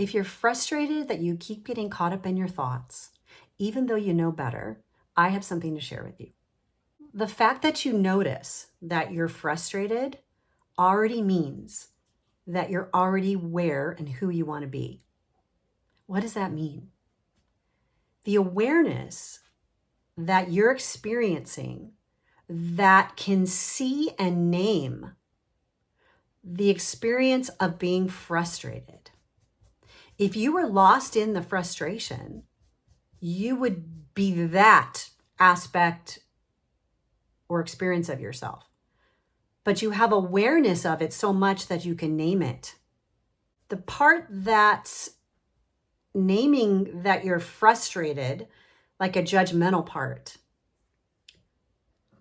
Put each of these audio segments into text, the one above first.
If you're frustrated that you keep getting caught up in your thoughts, even though you know better, I have something to share with you. The fact that you notice that you're frustrated already means that you're already where and who you want to be. What does that mean? The awareness that you're experiencing that can see and name the experience of being frustrated. If you were lost in the frustration, you would be that aspect or experience of yourself. But you have awareness of it so much that you can name it. The part that's naming that you're frustrated, like a judgmental part,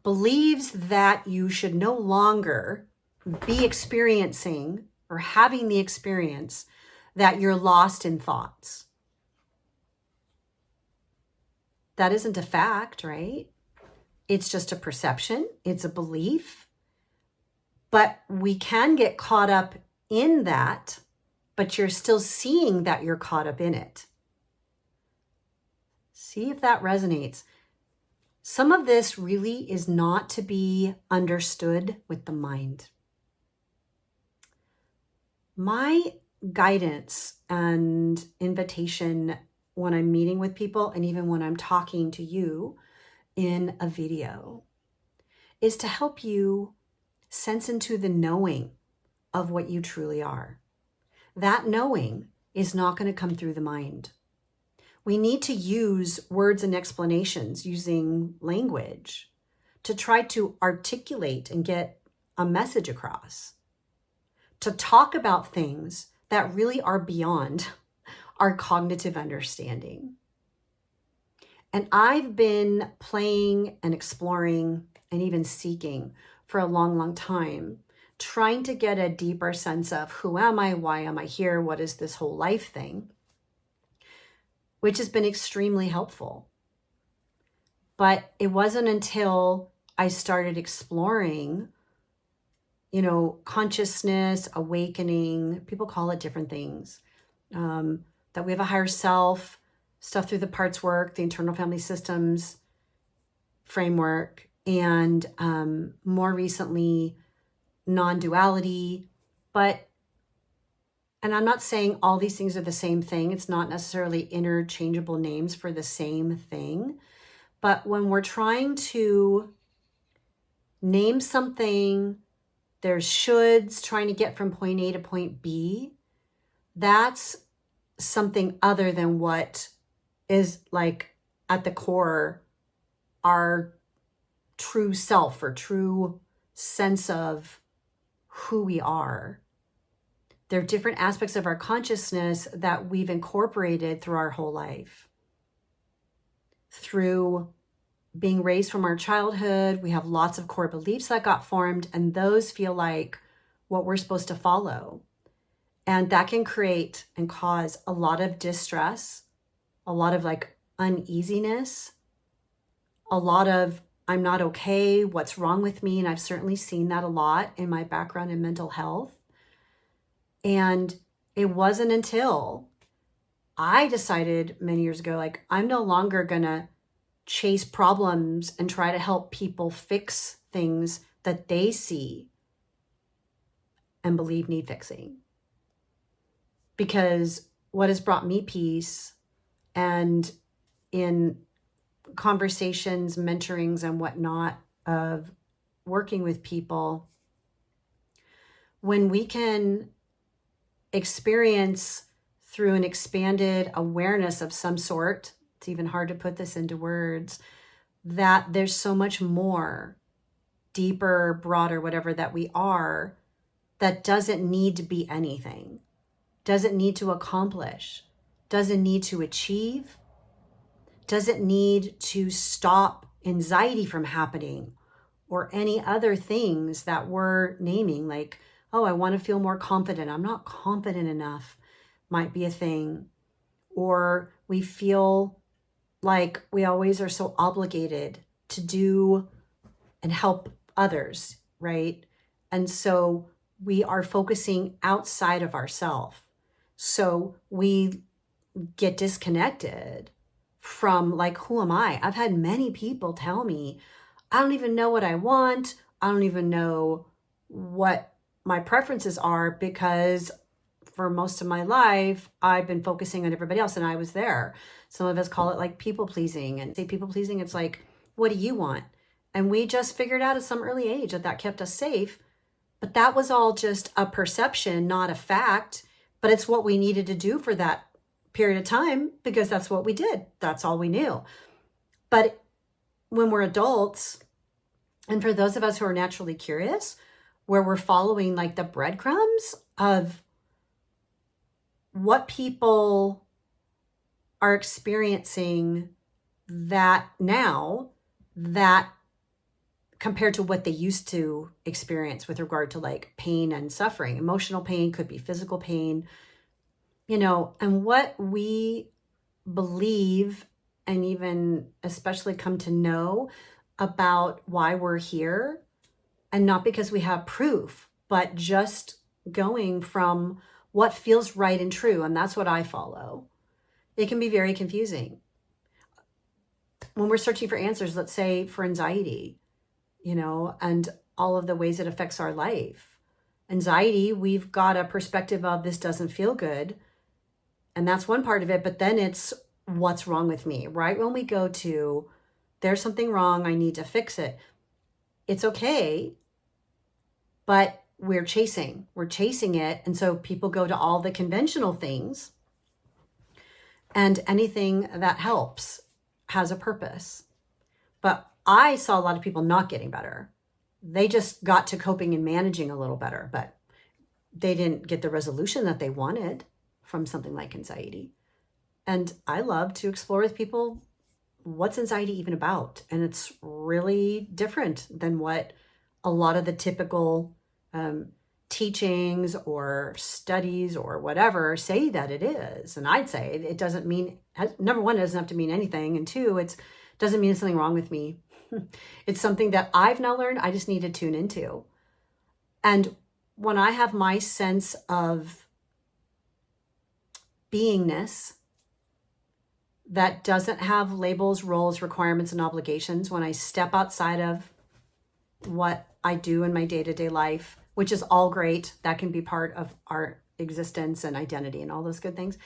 believes that you should no longer be experiencing or having the experience that you're lost in thoughts. That isn't a fact, right? It's just a perception. It's a belief. But we can get caught up in that, but you're still seeing that you're caught up in it. See if that resonates. Some of this really is not to be understood with the mind. My guidance and invitation when I'm meeting with people, and even when I'm talking to you in a video, is to help you sense into the knowing of what you truly are. That knowing is not going to come through the mind. We need to use words and explanations using language to try to articulate and get a message across, to talk about things that really are beyond our cognitive understanding. And I've been playing and exploring and even seeking for a long, long time, trying to get a deeper sense of who am I, why am I here, what is this whole life thing, which has been extremely helpful. But it wasn't until I started exploring, consciousness, awakening, people call it different things, that we have a higher self, stuff through the parts work, the internal family systems framework, and more recently, non-duality. And I'm not saying all these things are the same thing. It's not necessarily interchangeable names for the same thing. But when we're trying to name something, there's shoulds, trying to get from point A to point B, that's something other than what is like at the core our true self or true sense of who we are. There are different aspects of our consciousness that we've incorporated through our whole life. Through being raised from our childhood, we have lots of core beliefs that got formed, and those feel like what we're supposed to follow. And that can create and cause a lot of distress, a lot of uneasiness, a lot of I'm not okay, what's wrong with me? And I've certainly seen that a lot in my background in mental health. And it wasn't until I decided many years ago, I'm no longer gonna chase problems and try to help people fix things that they see and believe need fixing. Because what has brought me peace, and in conversations, mentorings, and whatnot of working with people, when we can experience through an expanded awareness of some sort, it's even hard to put this into words, that there's so much more, deeper, broader, whatever that we are, that doesn't need to be anything, doesn't need to accomplish, doesn't need to achieve, doesn't need to stop anxiety from happening or any other things that we're naming, like, oh, I want to feel more confident. I'm not confident enough might be a thing. Or we feel like we always are so obligated to do and help others, right? And so we are focusing outside of ourselves. So we get disconnected from like, who am I? I've had many people tell me, I don't even know what I want. I don't even know what my preferences are, because for most of my life, I've been focusing on everybody else and I was there. Some of us call it like people pleasing, and say people pleasing, it's like, what do you want? And we just figured out at some early age that that kept us safe. But that was all just a perception, not a fact. But it's what we needed to do for that period of time, because that's what we did. That's all we knew. But when we're adults, and for those of us who are naturally curious, where we're following like the breadcrumbs of what people are experiencing that now, that compared to what they used to experience with regard to like pain and suffering. Emotional pain could be physical pain, and what we believe and even especially come to know about why we're here, and not because we have proof, but just going from what feels right and true. And that's what I follow. It can be very confusing when we're searching for answers, let's say for anxiety, and all of the ways it affects our life. Anxiety, we've got a perspective of this doesn't feel good. And that's one part of it. But then it's what's wrong with me, right? When we go to, there's something wrong, I need to fix it. It's okay, but we're chasing it. And so people go to all the conventional things, and anything that helps has a purpose. But I saw a lot of people not getting better. They just got to coping and managing a little better, but they didn't get the resolution that they wanted from something like anxiety. And I love to explore with people, what's anxiety even about? And it's really different than what a lot of the typical teachings or studies or whatever say that it is. And I'd say it doesn't mean, number one, it doesn't have to mean anything. And two, it doesn't mean there's something wrong with me. It's something that I've now learned I just need to tune into. And when I have my sense of beingness that doesn't have labels, roles, requirements, and obligations, when I step outside of what I do in my day-to-day life, which is all great, that can be part of our existence and identity and all those good things.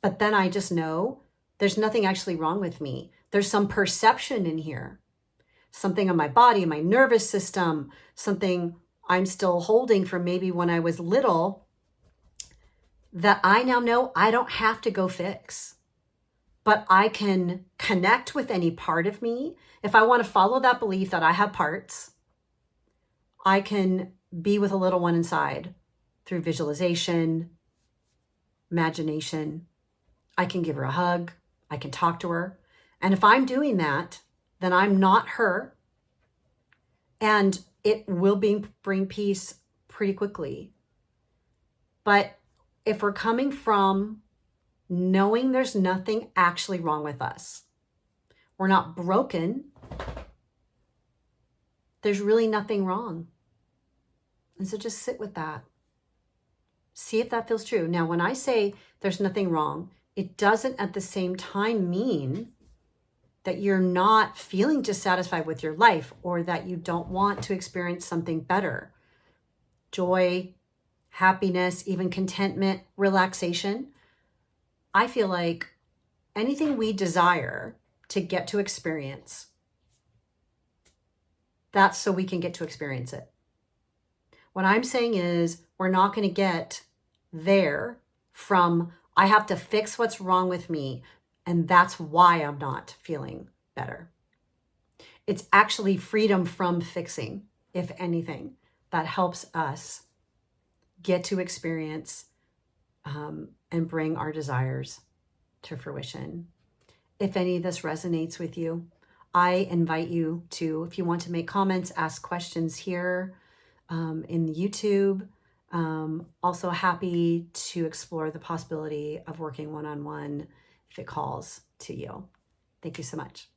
But then I just know there's nothing actually wrong with me. There's some perception in here, something on my body, my nervous system, something I'm still holding from maybe when I was little, that I now know I don't have to go fix. But I can connect with any part of me. If I want to follow that belief that I have parts, I can be with a little one inside through visualization, imagination. I can give her a hug. I can talk to her. And if I'm doing that, then I'm not her. And it will bring peace pretty quickly. But if we're coming from knowing there's nothing actually wrong with us, we're not broken, there's really nothing wrong. And so just sit with that. See if that feels true. Now, when I say there's nothing wrong, it doesn't at the same time mean that you're not feeling dissatisfied with your life, or that you don't want to experience something better. Joy, happiness, even contentment, relaxation. I feel like anything we desire to get to experience, that's so we can get to experience it. What I'm saying is, we're not going to get there from, I have to fix what's wrong with me, and that's why I'm not feeling better. It's actually freedom from fixing, if anything, that helps us get to experience and bring our desires to fruition. If any of this resonates with you, I invite you to, if you want to make comments, ask questions here in YouTube. Also happy to explore the possibility of working one-on-one if it calls to you. Thank you so much.